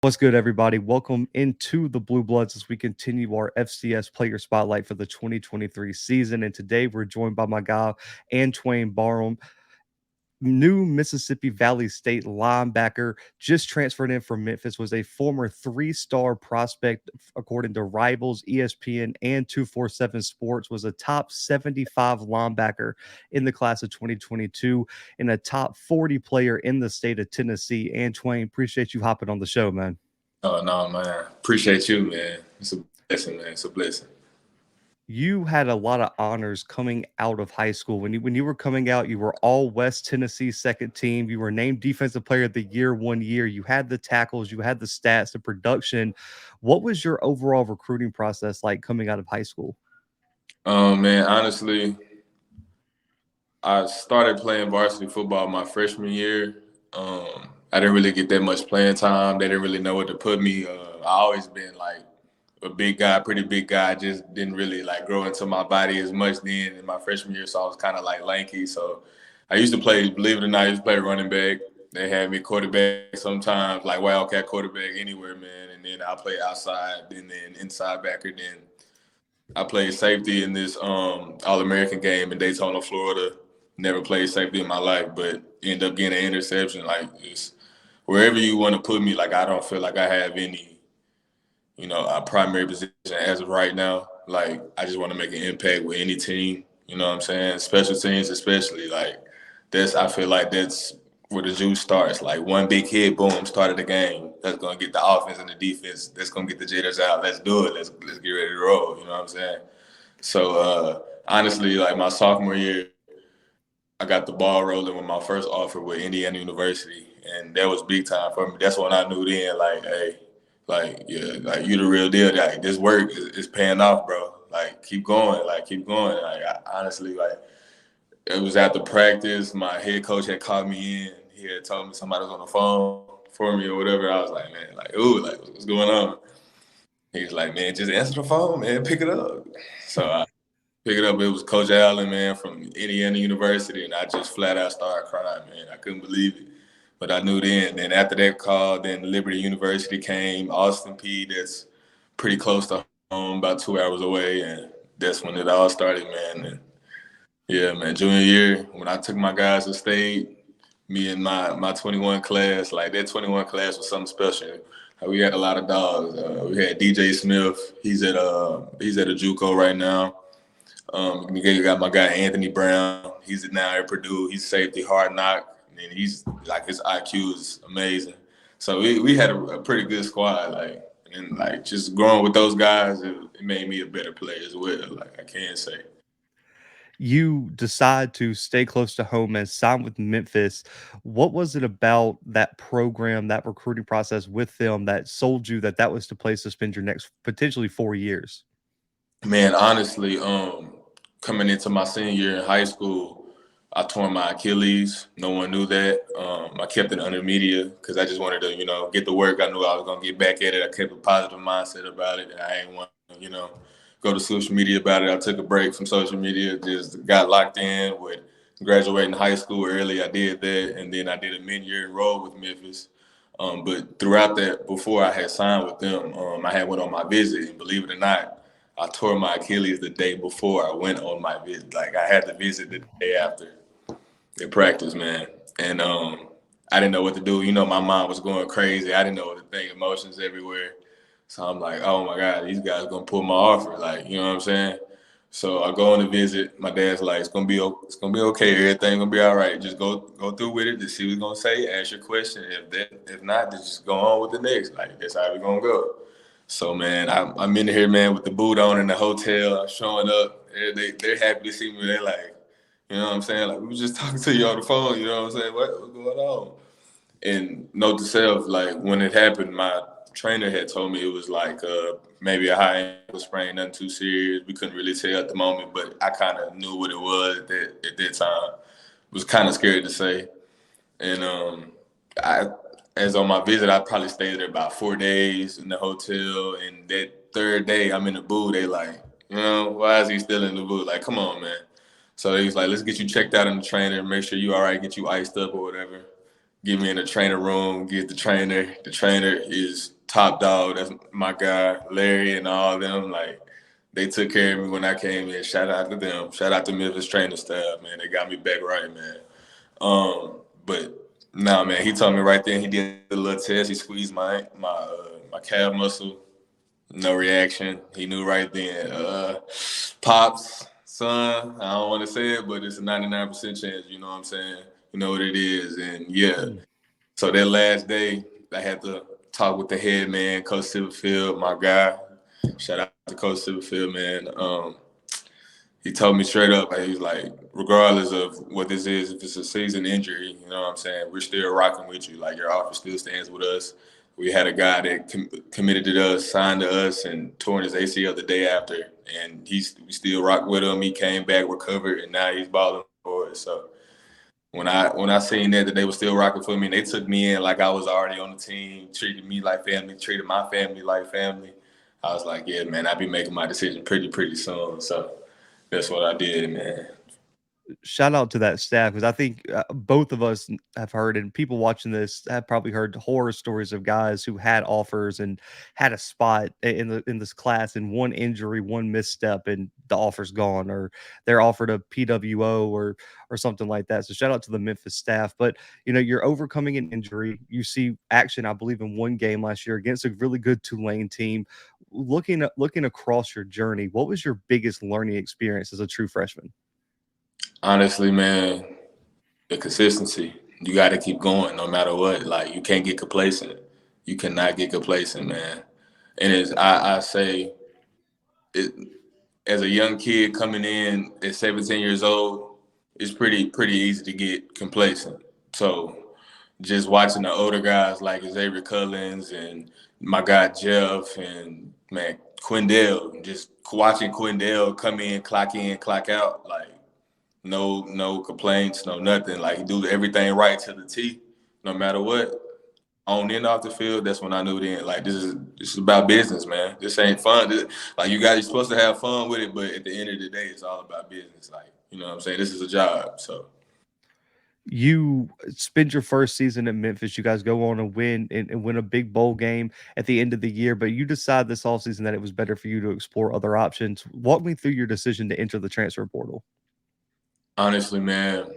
What's good, everybody? Welcome into the Bluebloods as we continue our FCS player spotlight for the 2023 season. And today we're joined by my guy, Antwain Barham, new Mississippi Valley State linebacker, just transferred in from Memphis, was a former three-star prospect, according to Rivals, ESPN, and 247 Sports, was a top 75 linebacker in the class of 2022 and a top 40 player in the state of Tennessee. Antwain, appreciate you hopping on the show, man. Oh, no, man. Appreciate you, man. It's a blessing, man. It's a blessing. You had a lot of honors coming out of high school. When you were coming out, you were all West Tennessee second team. You were named Defensive Player of the Year one year. You had the tackles, you had the stats, the production. What was your overall recruiting process like coming out of high school? Man, honestly, I started playing varsity football my freshman year. I didn't really get that much playing time. They didn't really know what to put me. I always been like a big guy, pretty big guy. Just didn't really like grow into my body as much then in my freshman year. So I was kind of like lanky. So I used to play, believe it or not, I used to play running back. They had me quarterback sometimes, like wildcat quarterback anywhere, man. And then I played outside, and then inside backer. Then I played safety in this All-American game in Daytona, Florida. Never played safety in my life, but ended up getting an interception. Like, it's wherever you want to put me, like, I don't feel like I have any, a primary position as of right now. Like, I just want to make an impact with any team, you know what I'm saying? Special teams especially, like, I feel like that's where the juice starts. Like, one big hit, boom, started the game. That's going to get the offense and the defense. That's going to get the jitters out. Let's do it. Let's get ready to roll, you know what I'm saying? So, honestly, like, my sophomore year, I got the ball rolling with my first offer with Indiana University, and that was big time for me. That's when I knew then, like, hey, like, yeah, like, you the real deal. Like, this work is paying off, bro. Like, keep going. Like, keep going. Like, honestly, like, it was after practice. My head coach had called me in. He had told me somebody was on the phone for me or whatever. I was like, man, like, ooh, like, what's going on? He was like, man, just answer the phone, man, pick it up. So I picked it up. It was Coach Allen, man, from Indiana University, and I just flat out started crying, man. I couldn't believe it. But I knew then. Then after that call, then Liberty University came, Austin P, that's pretty close to home, about 2 hours away, and that's when it all started, man. And yeah, man, junior year, when I took my guys to state, me and my 21 class, like that 21 class was something special. We had a lot of dogs. We had DJ Smith. He's at a JUCO right now. You got my guy Anthony Brown. He's now at Purdue. He's safety, hard knock, and he's like his IQ is amazing. So we had a pretty good squad. Like, and like just growing with those guys, it made me a better player as well. Like, I can say. You decide to stay close to home and sign with Memphis. What was it about that program, that recruiting process with them that sold you that that was the place to spend your next potentially 4 years? Man, honestly, coming into my senior year in high school, I tore my Achilles. No one knew that. I kept it under media because I just wanted to, get the work. I knew I was gonna get back at it. I kept a positive mindset about it, and I ain't want to, go to social media about it. I took a break from social media. Just got locked in with graduating high school early. I did that, and then I did a mid-year enroll with Memphis. But throughout that, before I had signed with them, I had went on my visit, and believe it or not, I tore my Achilles the day before I went on my visit. Like, I had to visit the day after in practice, man. And I didn't know what to do. My mind was going crazy. I didn't know what to think, emotions everywhere. So I'm like, oh my God, these guys gonna pull my offer. Like, you know what I'm saying? So I go on the visit. My dad's like, it's gonna be okay. Everything gonna be all right. Just go through with it to see what it's gonna say. Ask your question. If not, then just go on with the next. Like, that's how we gonna go. So, man, I'm in here, man, with the boot on in the hotel. I'm showing up. They're happy to see me. They're like, you know what I'm saying? Like, we were just talking to you on the phone. You know what I'm saying? What's going on? And note to self, like, when it happened, my trainer had told me it was like maybe a high ankle sprain, nothing too serious. We couldn't really tell at the moment, but I kind of knew what it was at that time. Was kind of scared to say. And as on my visit, I probably stayed there about 4 days in the hotel. And that third day, I'm in the booth. They like, why is he still in the booth? Like, come on, man. So he was like, let's get you checked out in the trainer, make sure you all right, get you iced up or whatever. get me in the trainer room, get the trainer. The trainer is top dog. That's my guy, Larry, and all of them. Like, they took care of me when I came in. Shout out to them. Shout out to Memphis training staff, man. They got me back right, man. But nah, man, he told me right then. He did a little test. He squeezed my calf muscle. No reaction. He knew right then. Pops, son, I don't want to say it, but it's a 99% chance. You know what I'm saying? You know what it is, and yeah. Mm. So that last day, I had to talk with the head man, Coach Silverfield, my guy. Shout out to Coach Silverfield, man. He told me straight up, he was like, regardless of what this is, if it's a season injury, you know what I'm saying, we're still rocking with you. Like, your offer still stands with us. We had a guy that committed to us, signed to us, and torn his ACL the day after, and we still rock with him. He came back, recovered, and now he's balling for us. So when I seen that they were still rocking for me, and they took me in like I was already on the team, treated me like family, treated my family like family, I was like, yeah, man, I'll be making my decision pretty soon. So that's what I did, man. Shout out to that staff because I think both of us have heard, and people watching this have probably heard horror stories of guys who had offers and had a spot in this class, and one injury, one misstep, and the offer's gone, or they're offered a PWO or something like that. So shout out to the Memphis staff. But you're overcoming an injury. You see action, I believe, in one game last year against a really good Tulane team. Looking across your journey, what was your biggest learning experience as a true freshman? Honestly, man, the consistency. You got to keep going no matter what. Like, you can't get complacent. You cannot get complacent, man. And I say it as a young kid coming in at 17 years old, it's pretty easy to get complacent. So just watching the older guys like Xavier Cullins and my guy Jeff and man Quindell, just watching Quindell come in, clock out, like no complaints, no nothing. Like, he do everything right to the T, no matter what. On and off the field, that's when I knew then, like, this is about business, man. This ain't fun. Like, you're supposed to have fun with it, but at the end of the day, it's all about business. Like, you know what I'm saying? This is a job. So You spend your first season in Memphis. You guys go on and win win a big bowl game at the end of the year, but you decide this offseason that it was better for you to explore other options. Walk me through your decision to enter the transfer portal. honestly, man,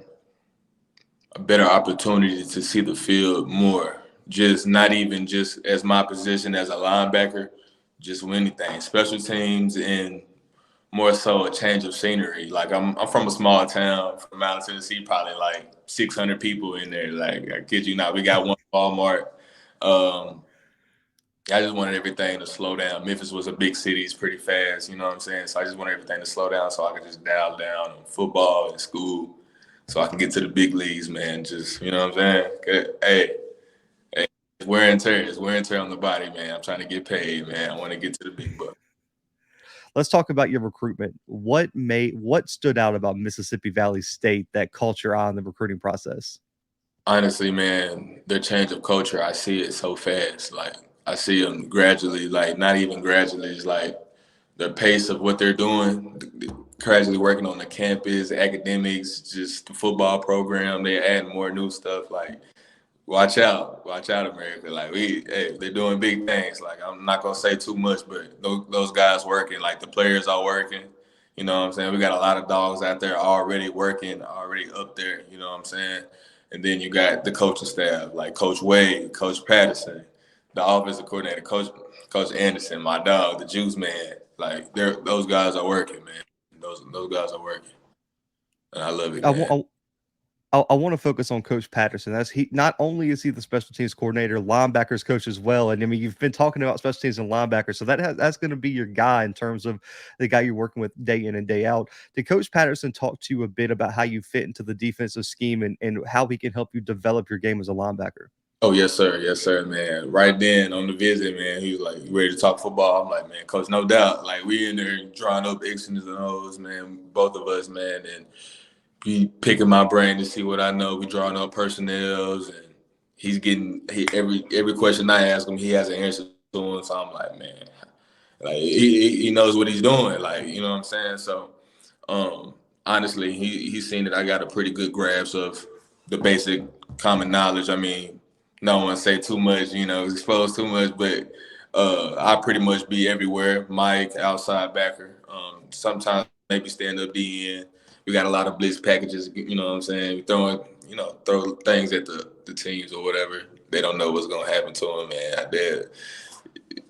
a better opportunity to see the field more. Just not even just as my position as a linebacker, just with anything, special teams, and more so a change of scenery. Like, I'm from a small town from Mountain Tennessee, probably like 600 people in there. Like, I kid you not, we got one Walmart. Um, I just wanted everything to slow down. Memphis was a big city; it's pretty fast. You know what I'm saying? So I just wanted everything to slow down so I could just dial down on football and school, so I can get to the big leagues, man. Just, you know what I'm saying? Hey, it's wear and tear. It's wear and tear on the body, man. I'm trying to get paid, man. I want to get to the big bucks. Let's talk about your recruitment. What stood out about Mississippi Valley State that caught your eye in the recruiting process? Honestly, man, their change of culture, I see it so fast. Like, I see them gradually, like, not even gradually, it's like the pace of what they're doing, gradually working on the campus, academics, just the football program. They're adding more new stuff. Like, watch out, America. Like, they're doing big things. Like, I'm not gonna say too much, but those guys working, like, the players are working. You know what I'm saying? We got a lot of dogs out there already working, already up there. You know what I'm saying? And then you got the coaching staff, like Coach Wade, Coach Patterson, the offensive coordinator, Coach Anderson, my dog, the Juice Man. Like, those guys are working, man. Those guys are working, and I love it, I man. want I want to focus on Coach Patterson. That's he. Not only is he the special teams coordinator, linebackers coach as well. And I mean, you've been talking about special teams and linebackers, so that's going to be your guy in terms of the guy you're working with day in and day out. Did Coach Patterson talk to you a bit about how you fit into the defensive scheme and how he can help you develop your game as a linebacker? Oh, yes, sir, man. Right then on the visit, man, he was like, "You ready to talk football?" I'm like, "Man, coach, no doubt." Like, we in there drawing up X's and O's, man, both of us, man, and he picking my brain to see what I know. We drawing up personnels, and every question I ask him, he has an answer to him. So I'm like, man, like, he knows what he's doing. Like, you know what I'm saying? So, um, honestly, he's seen that I got a pretty good grasp of the basic common knowledge. I mean, no one say too much, expose too much, but I pretty much be everywhere. Mike, outside backer. Sometimes maybe stand up DN. We got a lot of blitz packages. You know what I'm saying? We throwing, throw things at the teams or whatever. They don't know what's gonna happen to them, man.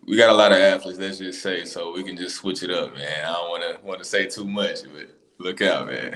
We got a lot of athletes. Let's just say so we can just switch it up, man. I don't want to say too much, but look out, man.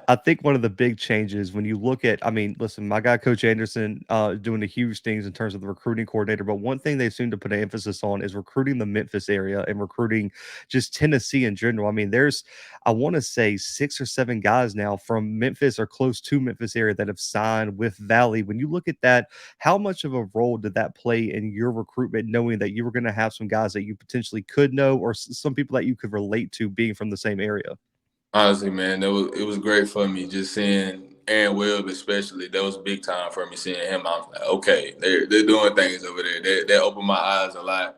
I think one of the big changes when you look at, I mean, listen, my guy Coach Anderson doing the huge things in terms of the recruiting coordinator, but one thing they seem to put an emphasis on is recruiting the Memphis area and recruiting just Tennessee in general. I mean, there's, I want to say 6 or 7 guys now from Memphis or close to Memphis area that have signed with Valley. When you look at that, how much of a role did that play in your recruitment, knowing that you were going to have some guys that you potentially could know or some people that you could relate to being from the same area? Honestly, man, it was great for me just seeing Aaron Webb, especially. That was big time for me seeing him. I was like, okay, they're doing things over there. They opened my eyes a lot.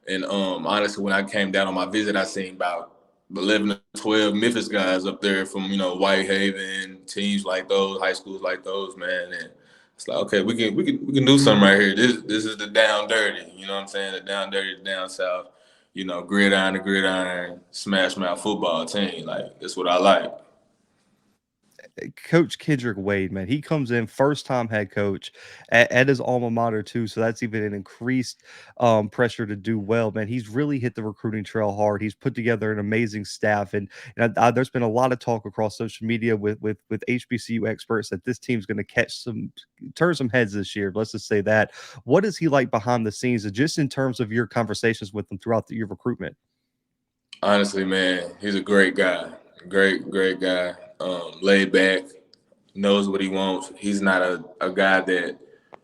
And honestly, when I came down on my visit, I seen about 11 to 12 Memphis guys up there from Whitehaven, teams like those, high schools like those, man. And it's like, okay, we can do something right here. This is the down dirty. You know what I'm saying? The down dirty, the down south, gridiron to gridiron, smash mouth football team. Like, that's what I like. Coach Kendrick Wade, man, he comes in first time head coach at his alma mater too, so that's even an increased pressure to do well. Man, he's really hit the recruiting trail hard. He's put together an amazing staff, and there's been a lot of talk across social media with HBCU experts that this team's going to turn some heads this year. Let's just say that. What is he like behind the scenes, and just in terms of your conversations with him throughout your recruitment? Honestly, man, he's a great guy. Great guy. Laid back, knows what he wants. He's not a guy that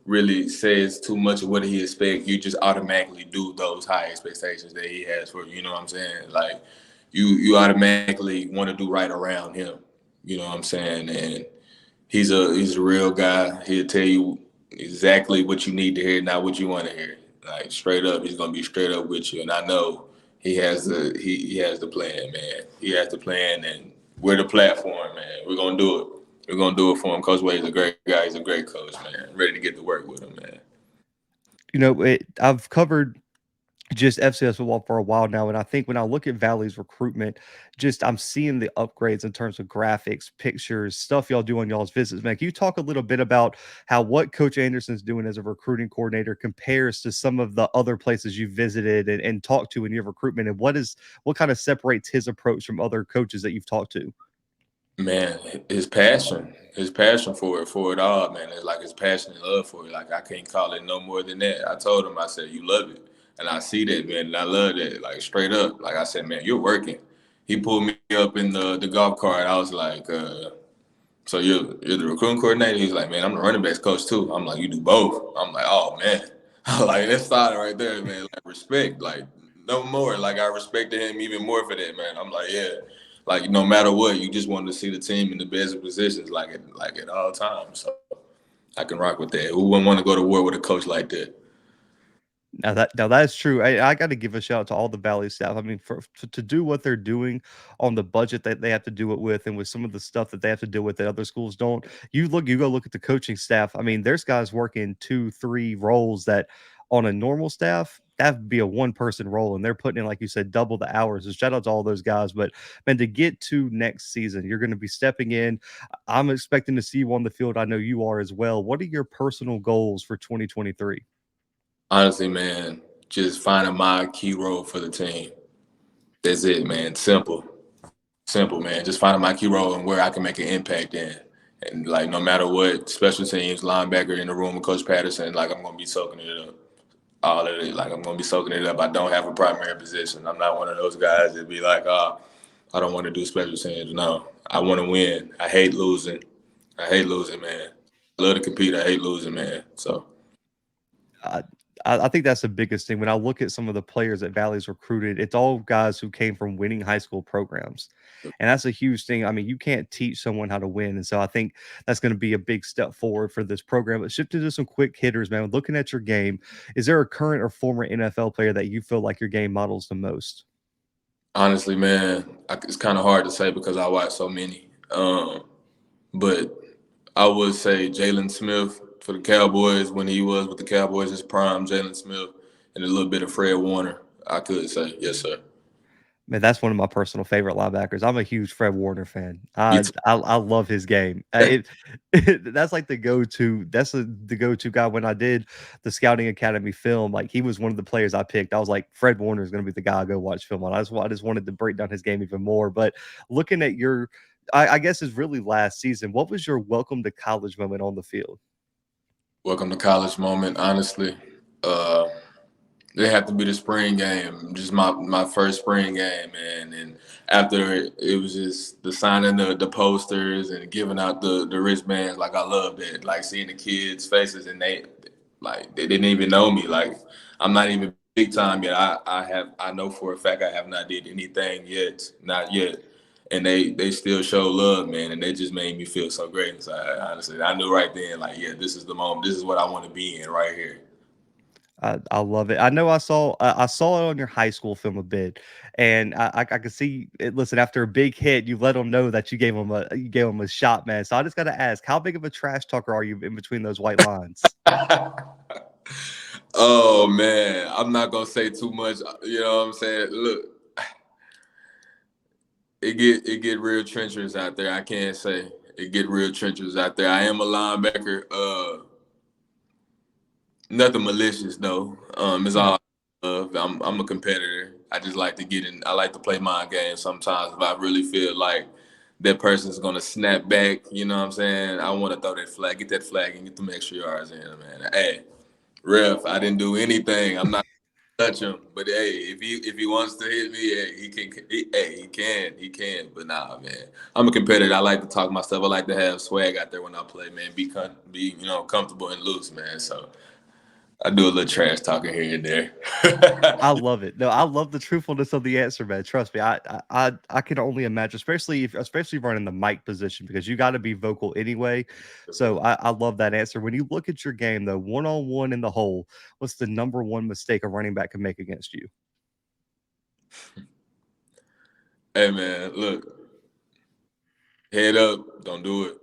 really says too much of what he expects. You just automatically do those high expectations that he has for you. You know what I'm saying? Like you automatically want to do right around him. You know what I'm saying? And he's a real guy. He'll tell you exactly what you need to hear, not what you want to hear. Like straight up, he's gonna be straight up with you. And I know he has the plan, man. He has the plan, and we're the platform, man. We're gonna do it. We're gonna do it for him. Coach Wade's a great guy. He's a great coach, man. Ready to get to work with him, man. I've covered just FCS football for a while now. And I think when I look at Valley's recruitment, just I'm seeing the upgrades in terms of graphics, pictures, stuff y'all do on y'all's visits. Man, can you talk a little bit about how what Coach Anderson's doing as a recruiting coordinator compares to some of the other places you visited and talked to in your recruitment? And what kind of separates his approach from other coaches that you've talked to? Man, his passion for it all, man. It's like his passion and love for it. Like I can't call it no more than that. I told him, I said, you love it. And I see that, man, and I love that. Like straight up. Like I said, man, you're working. He pulled me up in the golf cart. I was like, so you're the recruiting coordinator? He's like, man, I'm the running backs coach too. I'm like, you do both. I'm like, oh man. I'm like, that's solid right there, man. Like respect. Like no more. Like I respected him even more for that, man. I'm like, yeah. Like no matter what, you just want to see the team in the best positions, like at all times. So I can rock with that. Who wouldn't want to go to war with a coach like that? Now that's true. I got to give a shout out to all the Valley staff. I mean, to do what they're doing on the budget that they have to do it with, and with some of the stuff that they have to deal with that other schools don't. You go look at the coaching staff. I mean, there's guys working 2, 3 roles that on a normal staff that would be a one person role, and they're putting in, like you said, double the hours. So shout out to all those guys. But man, to get to next season, you're going to be stepping in. I'm expecting to see you on the field. I know you are as well. What are your personal goals for 2023? Honestly, man, just finding my key role for the team. That's it, man. Simple, man. Just finding my key role and where I can make an impact in. And like no matter what, special teams, linebacker in the room with Coach Patterson, like I'm gonna be soaking it up. All of it, like I'm gonna be soaking it up. I don't have a primary position. I'm not one of those guys that be like, I don't want to do special teams. No, I want to win. I hate losing. Man. I love to compete. I hate losing, man. So I I think that's the biggest thing. When I look at some of the players that Valley's recruited, it's all guys who came from winning high school programs. And that's a huge thing. I mean, you can't teach someone how to win. And so I think that's going to be a big step forward for this program. But shifting to some quick hitters, man, looking at your game, is there a current or former NFL player that you feel like your game models the most? honestly, man, it's kind of hard to say because I watch so many. But I would say Jalen Smith for the Cowboys when he was with the Cowboys, his prime, Jalen Smith, and a little bit of Fred Warner. I could say, yes, sir. Man, that's one of my personal favorite linebackers. I'm a huge Fred Warner fan. Me I love his game. too. That's like the go-to. That's the go-to guy. When I did the Scouting Academy film, like he was one of the players I picked. I was like, Fred Warner is going to be the guy I go watch film on. I just wanted to break down his game even more. But looking at your, I guess is really last season. What was your welcome to college moment on the field? Welcome to college moment, honestly. Uh, They have to be the spring game, just my first spring game, man. And after it was just the signing the posters and giving out the wristbands. Like I loved it, like seeing the kids' faces and they didn't even know me. Like I'm not even big time yet. I know for a fact I have not did anything yet, not yet. And they still show love, man, and they just made me feel so great. So honestly, I knew right then, like, yeah, this is the moment. This is what I want to be in right here. I love it. I know I saw it on your high school film a bit, and I could see it. Listen, after a big hit, you let them know that you gave him a shot, man. So I just got to ask, how big of a trash talker are you in between those white lines? Oh man, I'm not gonna say too much. You know what I'm saying? Look, it get real treacherous out there. I can't say it get real treacherous out there. I am a linebacker. Nothing malicious though. It's Yeah. all love. I'm a competitor. I just like to get in. I like to play my game sometimes. If I really feel like that person's gonna snap back, you know what I'm saying? I want to throw that flag, get that flag, and get them extra yards in, man. Hey, ref, I didn't do anything. I'm not touch him. But hey, if he wants to hit me, hey, he can. He can. But nah, man, I'm a competitor. I like to talk my stuff. I like to have swag out there when I play, man. Be comfortable and loose, man. So I do a little trash talking here and there. I love it. No, I love the truthfulness of the answer, man. Trust me, I can only imagine, especially running the mic position because you got to be vocal anyway. So I love that answer. When you look at your game though, one on one in the hole, what's the number one mistake a running back can make against you? Hey man, look, head up. Don't do it.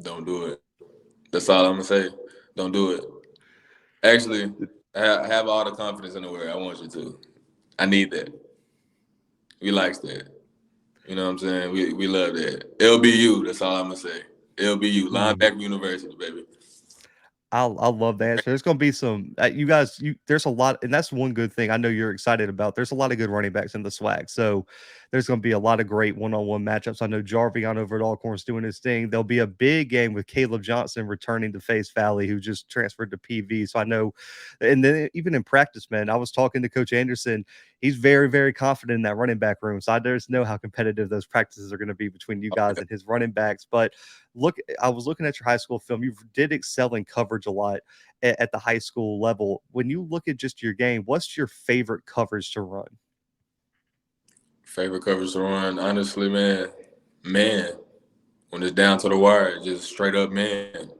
Don't do it. That's all I'm gonna say. Don't do it. Actually, have all the confidence in the world. I want you to. I need that. We likes that. You know what I'm saying? We love that. LBU, that's all I'm gonna say. LBU, Mm. Linebacker University, baby. I love the answer. There's gonna be some you guys. There's a lot, and that's one good thing I know you're excited about. There's a lot of good running backs in the swag, so there's gonna be a lot of great one-on-one matchups. I know Jarvion over at Alcorn's doing his thing. There'll be a big game with Caleb Johnson returning to Face Valley, who just transferred to PV. So I know, and then even in practice, man, I was talking to Coach Anderson. He's very, very confident in that running back room. So I just know how competitive those practices are going to be between you guys and his running backs. But I was looking at your high school film. You did excel in coverage a lot at the high school level. When you look at just your game, what's your favorite coverage to run? Favorite coverage to run, honestly, man. When it's down to the wire, just straight up man.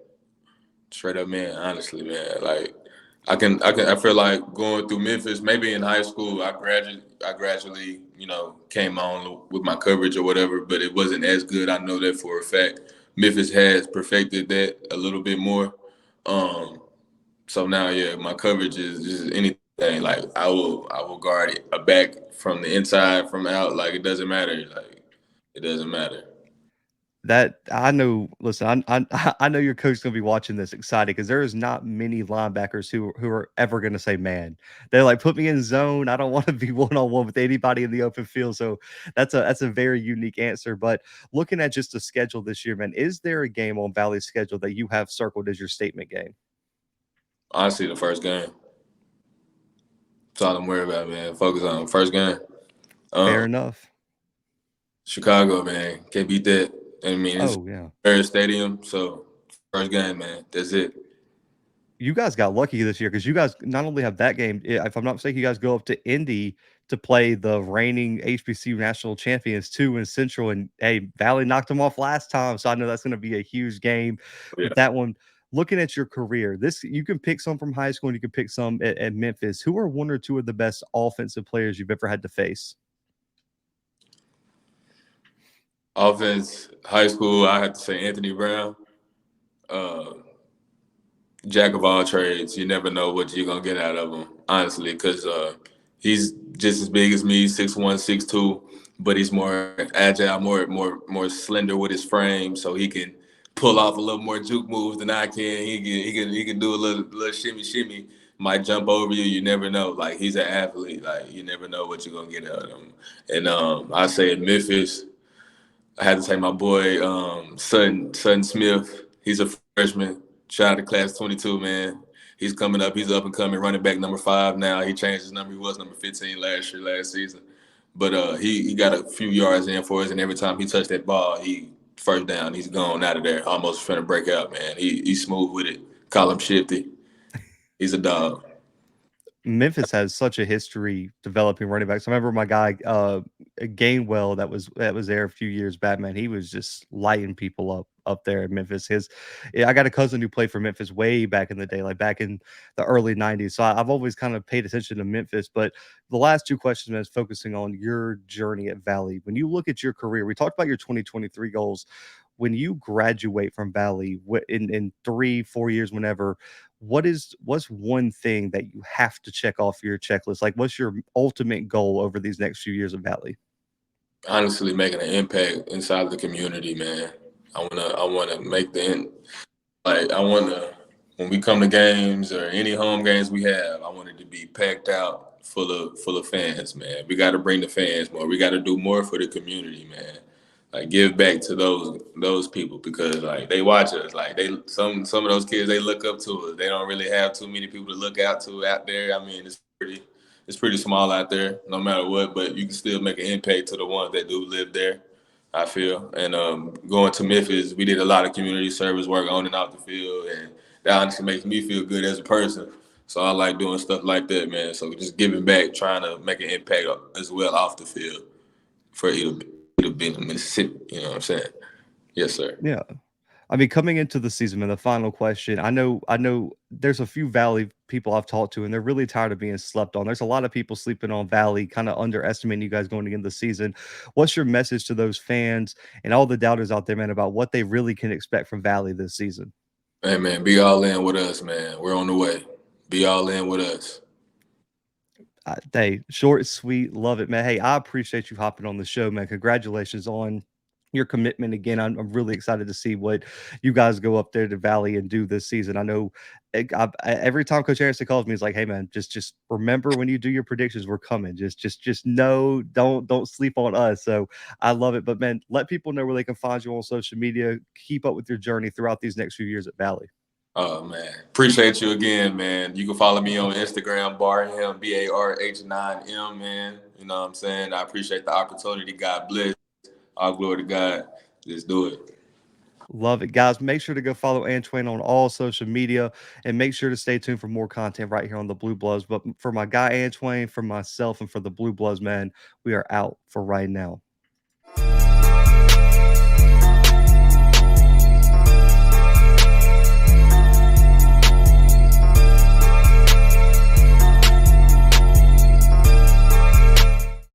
Honestly, man. Like I feel like going through Memphis. Maybe in high school, I gradually, came on with my coverage or whatever, but it wasn't as good. I know that for a fact. Memphis has perfected that a little bit more. Um, so now, yeah, my coverage is just anything. Like I will guard it a back from the inside, from out. Like it doesn't matter. Like it doesn't matter. That I know. Listen, I know your coach is gonna be watching this excited because there is not many linebackers who are ever gonna say, "Man," they're like, "Put me in zone. I don't want to be one on one with anybody in the open field." So that's a very unique answer. But looking at just the schedule this year, man, is there a game on Valley's schedule that you have circled as your statement game? Honestly, the first game. That's all I'm worried about, man. Focus on first game. Fair Um, enough. Chicago, man, can't beat that. I mean, it's Oh yeah. their stadium, so first game, man. That's it. You guys got lucky this year because you guys not only have that game, if I'm not mistaken, you guys go up to Indy to play the reigning HBCU national champions too in Central. And hey, Valley knocked them off last time, so I know that's going to be a huge game Yeah. with that one. Looking at your career, this you can pick some from high school and you can pick some at Memphis. Who are one or two of the best offensive players you've ever had to face? Offense, high school, I have to say Anthony Brown. Uh, Jack of all trades. You never know what you're gonna get out of him, honestly, because he's just as big as me, 6'1", 6'2", but he's more agile, more slender with his frame, so he can pull off a little more juke moves than I can. He can do a little shimmy. Might jump over you. You never know. Like he's an athlete. Like you never know what you're gonna get out of him. And I say in Memphis. I had to take my boy Sutton Smith. He's a freshman. Shout out to class 22, man. He's coming up. He's up and coming, running back number 5 now. He changed his number. He was number 15 last season. But he got a few yards in for us, and every time he touched that ball, he first down. He's gone out of there, almost trying to break out, man. He's smooth with it. Call him Shifty. He's a dog. Memphis has such a history developing running backs. I remember my guy Gainwell that was there a few years back. Man, he was just lighting people up there in Memphis. I got a cousin who played for Memphis way back in the day, like back in the early '90s. So I've always kind of paid attention to Memphis. But the last two questions, man, is focusing on your journey at Valley. When you look at your career, we talked about your 2023 goals. When you graduate from Valley in 3 4 years, whenever, what's one thing that you have to check off your checklist? Like, what's your ultimate goal over these next few years of Valley? Honestly, making an impact inside the community, man. I wanna make like I want to, when we come to games or any home games we have, I want it to be packed out, full of fans, man. We got to bring the fans more. We got to do more for the community, man. Like give back to those people because like they watch us. Like they some of those kids they look up to us. They don't really have too many people to look out to out there. I mean, it's pretty small out there, no matter what. But you can still make an impact to the ones that do live there. I feel. And going to Memphis, we did a lot of community service work on and off the field, and that honestly makes me feel good as a person. So I like doing stuff like that, man. So just giving back, trying to make an impact as well off the field for it'll be in Mississippi. You know what I'm saying? Yes, sir. Yeah. I mean, coming into the season, and the final question, I know there's a few Valley people I've talked to, and they're really tired of being slept on. There's a lot of people sleeping on Valley, kind of underestimating you guys going into the season. What's your message to those fans and all the doubters out there, man, about what they really can expect from Valley this season? Hey, man, be all in with us, man. We're on the way. Be all in with us. Hey, short, sweet, love it, man. Hey, I appreciate you hopping on the show, man. Congratulations on your commitment again. I'm really excited to see what you guys go up there to Valley and do this season. I know every time Coach Harrison calls me, he's like, "Hey, man, just remember when you do your predictions, we're coming. Just know, don't sleep on us." So I love it. But man, let people know where they can find you on social media. Keep up with your journey throughout these next few years at Valley. Oh man, appreciate you again, man. You can follow me on Instagram, Barham BARH9M, man. You know what I'm saying? I appreciate the opportunity. God bless. All glory to God. Let's do it. Love it, guys. Make sure to go follow Antwain on all social media and make sure to stay tuned for more content right here on the Blue Bloods. But for my guy Antwain, for myself, and for the Blue Bloods, man, we are out for right now.